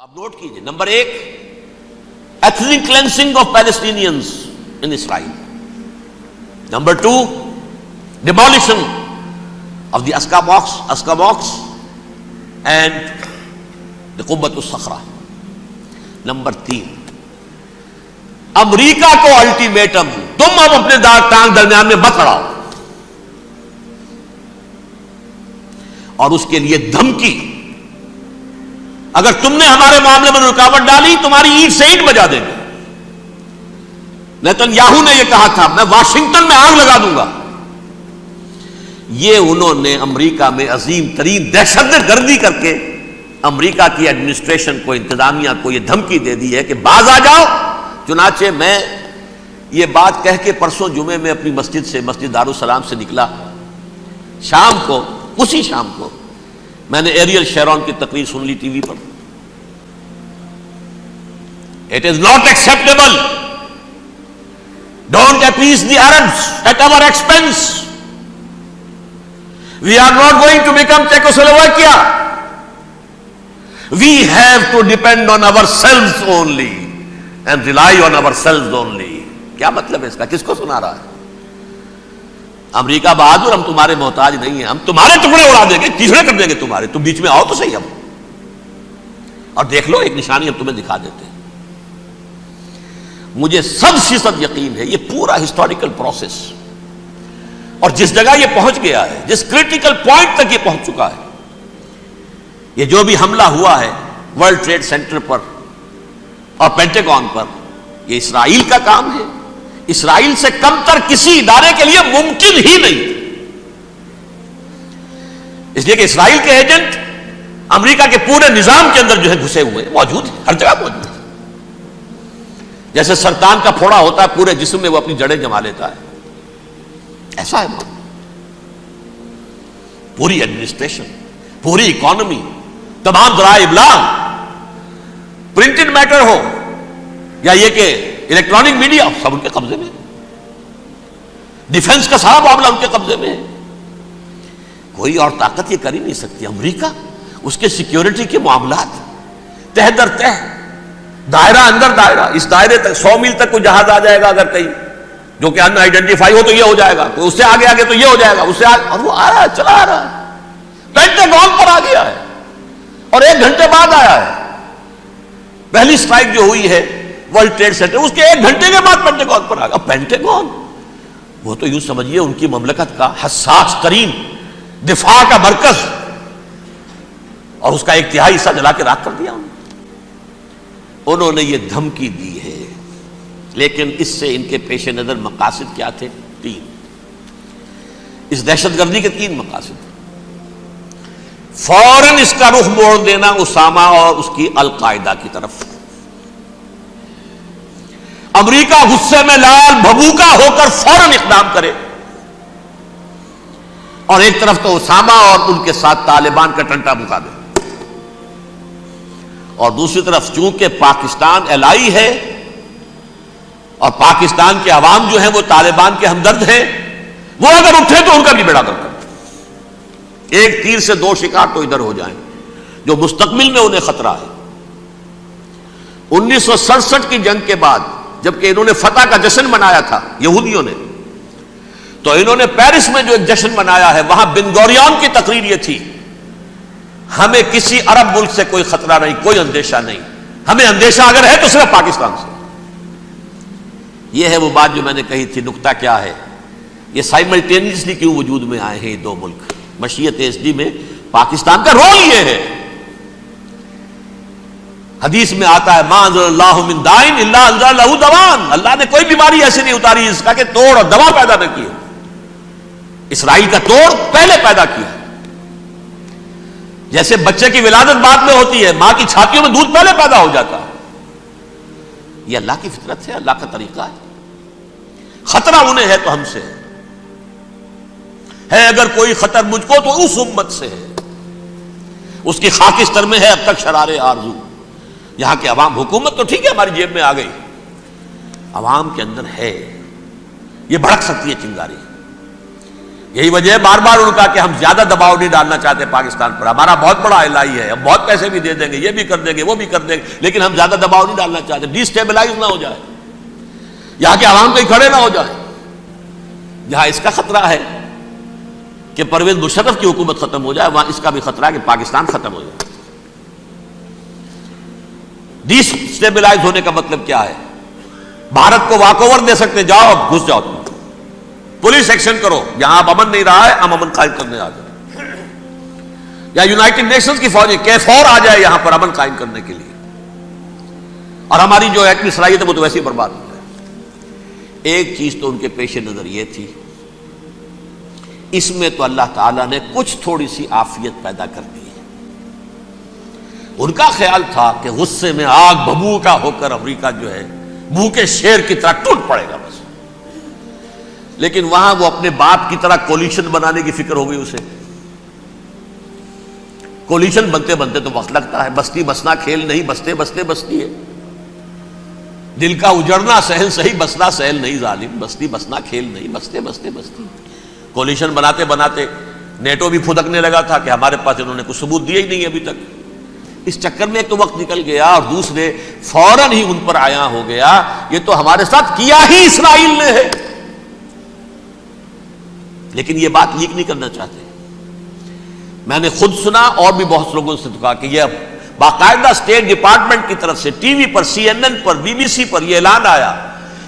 آپ نوٹ کیجئے، number 1 ethnic cleansing of Palestinians in Israel. Number 2 demolition of the Aska box and the Qubbat al-Sakhra. Number 3 امریکہ کو ultimatum, تم اب اپنے ٹانگ درمیان میں مت اڑاؤ، اور اس کے لیے دھمکی، اگر تم نے ہمارے معاملے میں رکاوٹ ڈالی تمہاری اینٹ سے اینٹ بجا دیں گے. نیتن یاہو نے یہ کہا تھا میں واشنگٹن میں آگ لگا دوں گا. یہ انہوں نے امریکہ میں عظیم ترین دہشت گردی کر کے امریکہ کی ایڈمنسٹریشن کو، انتظامیہ کو یہ دھمکی دے دی ہے کہ باز آ جاؤ. چنانچہ میں یہ بات کہہ کے پرسوں جمعے میں اپنی مسجد سے، مسجد دارالسلام سے نکلا، شام کو، اسی شام کو میں نے ایریل شیرون کی تقریر سن لی T V per. It is not acceptable. Don't appease the Arabs at our expense. We are not going to become Czechoslovakia. We have to depend on ourselves only and rely on ourselves only. کیا مطلب ہے اس کا؟ کس کو سنا رہا ہے؟ امریکہ بہادر، ہم تمہارے محتاج نہیں ہیں، ہم تمہارے ٹکڑے اڑا دیں گے، ٹکڑے کر دیں گے تمہارے، تم بیچ میں آؤ تو صحیح. اب اور دیکھ لو ایک نشانی ہم تمہیں دکھا دیتے ہیں. مجھے 100% یقین ہے یہ پورا ہسٹوریکل پروسیس، اور جس جگہ یہ پہنچ گیا ہے، جس کریٹیکل پوائنٹ تک یہ پہنچ چکا ہے، یہ جو بھی حملہ ہوا ہے ورلڈ ٹریڈ سینٹر پر اور پینٹاگون پر، یہ اسرائیل کا کام ہے. اسرائیل سے کم تر کسی ادارے کے لیے ممکن ہی نہیں، اس لیے کہ اسرائیل کے ایجنٹ امریکہ کے پورے نظام کے اندر جو ہے گھسے ہوئے موجود ہیں، ہر جگہ موجود ہیں. جیسے سرطان کا پھوڑا ہوتا ہے پورے جسم میں وہ اپنی جڑیں جما لیتا ہے، ایسا ہے وہ. پوری ایڈمنسٹریشن، پوری اکانومی، تمام ذرائع ابلاغ، پرنٹڈ میٹر ہو یا یہ کہ الیکٹرانک میڈیا، سب ان کے قبضے میں. ڈیفنس کا سارا معاملہ ان کے قبضے میں ہے. کوئی اور طاقت یہ کر ہی نہیں سکتی. امریکہ، اس کے سیکیورٹی کے معاملات تہ در تہ، دائرہ اندر دائرہ، اس دائرے تک 100 میل تک کوئی جہاز آ جائے گا اگر کہیں جو کہ ان آئیڈینٹیفائی ہو تو یہ ہو جائے گا، کوئی اس سے آگے آگے تو یہ ہو جائے گا، اس سے آگے، اور وہ آ رہا ہے، چلا آ رہا ہے. پینٹاگون پر آ گیا ہے اور 1 گھنٹے بعد آیا ہے. پہلی سٹرائک جو ہوئی ہے ورلڈ ٹریڈ سینٹر، اس کے 1 گھنٹے کے بعد پینٹاگون پر آ گیا. پینٹاگون وہ تو یوں سمجھیے ان کی مملکت کا حساس ترین دفاع کا مرکز، اور اس کا 1/3 حصہ جلا کے راکھ کر دیا. انہوں نے یہ دھمکی دی ہے، لیکن اس سے ان کے پیش نظر مقاصد کیا تھے؟ 3. اس دہشت گردی کے 3 مقاصد. فوراً اس کا رخ موڑ دینا اسامہ اور اس کی القاعدہ کی طرف. امریکہ غصے میں لال بھبوکا ہو کر فوراً اقدام کرے، اور ایک طرف تو اسامہ اور ان کے ساتھ طالبان کا ٹنٹا مکا دے، اور دوسری طرف چونکہ پاکستان الائی ہے اور پاکستان کے عوام جو ہیں وہ طالبان کے ہمدرد ہیں، وہ اگر اٹھے تو ان کا بھی بیڑا گرک. ایک تیر سے 2 شکار تو ادھر ہو جائیں، جو مستقبل میں انہیں خطرہ ہے. 1967 کی جنگ کے بعد جبکہ انہوں نے فتح کا جشن منایا تھا یہودیوں نے، تو انہوں نے پیرس میں جو ایک جشن منایا ہے، وہاں بن گوریون کی تقریر یہ تھی، ہمیں کسی عرب ملک سے کوئی خطرہ نہیں، کوئی اندیشہ نہیں، ہمیں اندیشہ اگر ہے تو صرف پاکستان سے. یہ ہے وہ بات جو میں نے کہی تھی. نکتہ کیا ہے؟ یہ سائملٹینیسلی کیوں وجود میں آئے ہیں یہ 2 ملک؟ مشیت ایس ڈی میں پاکستان کا رول یہ ہے. حدیث میں آتا ہے ما انزل اللہ من دائن الا انزل لہ دوان، اللہ نے کوئی بیماری ایسی نہیں اتاری اس کا کہ توڑ اور دوا پیدا نہ کی. اسرائیل کا توڑ پہلے پیدا کیا. جیسے بچے کی ولادت بعد میں ہوتی ہے، ماں کی چھاتیوں میں دودھ پہلے پیدا ہو جاتا ہے. یہ اللہ کی فطرت ہے، اللہ کا طریقہ ہے. خطرہ انہیں ہے تو ہم سے ہے. اگر کوئی خطر مجھ کو تو اس امت سے ہے، اس کی خاکستر میں ہے اب تک شرار آرزو. یہاں کے عوام، حکومت تو ٹھیک ہے ہماری جیب میں آ گئی، عوام کے اندر ہے، یہ بھڑک سکتی ہے چنگاری. یہی وجہ ہے بار بار ان کا کہ ہم زیادہ دباؤ نہیں ڈالنا چاہتے پاکستان پر. ہمارا بہت بڑا الہی ہے, ہم بہت پیسے بھی دے دیں گے, یہ بھی کر دیں گے, وہ بھی کر دیں گے, لیکن ہم زیادہ دباؤ نہیں ڈالنا چاہتے, ڈیسٹیبلائز نہ ہو جائے, یہاں کے عوام کہیں کھڑے نہ ہو جائیں. جہاں اس کا خطرہ ہے کہ پرویز مشرف کی حکومت ختم ہو جائے, وہاں اس کا بھی خطرہ ہے کہ پاکستان ختم ہو جائے. ڈیسٹیبلائز ہونے کا مطلب کیا ہے؟ بھارت کو واک اوور دے سکتے, جاؤ گھس جاؤ تم, پولیس ایکشن کرو, یہاں اب امن نہیں رہا ہے, ہم امن قائم کرنے آ جائیں, یا یونائٹڈ نیشنز کی فوجیں کیفور آ جائے یہاں پر امن قائم کرنے کے لیے, اور ہماری جو ایٹمی صلاحیت ہے وہ تو ویسے ہی برباد ہو جائے. ایک چیز تو ان کے پیش نظر یہ تھی, اس میں تو اللہ تعالیٰ نے کچھ تھوڑی سی عافیت پیدا کر دی ہے. ان کا خیال تھا کہ غصے میں آگ ببوکا ہو کر امریکہ جو ہے بھوکے شیر کی طرح ٹوٹ پڑے گا بس, لیکن وہاں وہ اپنے باپ کی طرح کولیشن بنانے کی فکر ہو گئی اسے. کولیشن بنتے بنتے تو وقت لگتا ہے, بستی بسنا کھیل نہیں, بستے بستے بستی ہے. دل کا اجڑنا سہل صحیح, بسنا سہل نہیں ظالم, بستی بسنا کھیل نہیں, بستے بستے بستی. کولیشن بناتے بناتے نیٹو بھی پھدکنے لگا تھا کہ ہمارے پاس انہوں نے کچھ ثبوت دیا ہی نہیں ابھی تک. اس چکر میں ایک تو وقت نکل گیا, اور دوسرے فوراً ہی ان پر آیا ہو گیا یہ تو ہمارے ساتھ کیا ہی اسرائیل نے ہے, لیکن یہ بات لیک نہیں کرنا چاہتے. میں نے خود سنا اور بھی بہت لوگوں سے کہا کہ یہ باقاعدہ اسٹیٹ ڈپارٹمنٹ کی طرف سے ٹی وی پر, سی این این پر, بی بی سی پر یہ اعلان آیا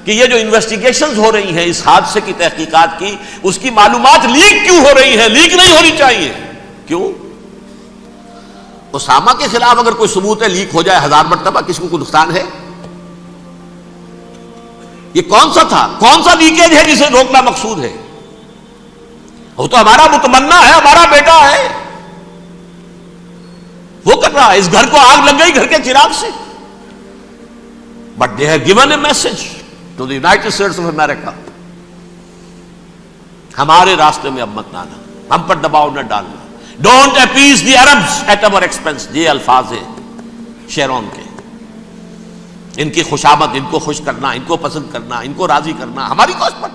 کہ یہ جو انویسٹیگیشنز ہو رہی ہیں اس حادثے کی تحقیقات کی, اس کی معلومات لیک کیوں ہو رہی ہیں, لیک نہیں ہونی چاہیے. کیوں؟ اسامہ کے خلاف اگر کوئی ثبوت ہے لیک ہو جائے 1000 مرتبہ, کس کو کوئی نقصان ہے؟ یہ کون سا تھا, کون سا لیکیج ہے جسے روکنا مقصود ہے؟ وہ تو ہمارا متمنا ہے, ہمارا بیٹا ہے, وہ کر رہا ہے. اس گھر کو آگ لگ گئی گھر کے چراغ سے, but they have given a message to the United States of America, ہمارے راستے میں اب مت آنا, ہم پر دباؤ نہ ڈالنا, don't appease the Arabs at our expense. یہ الفاظ ہیں شیرون کے. ان کی خوشامد, ان کو خوش کرنا, ان کو پسند کرنا, ان کو راضی کرنا ہماری کوشش پر.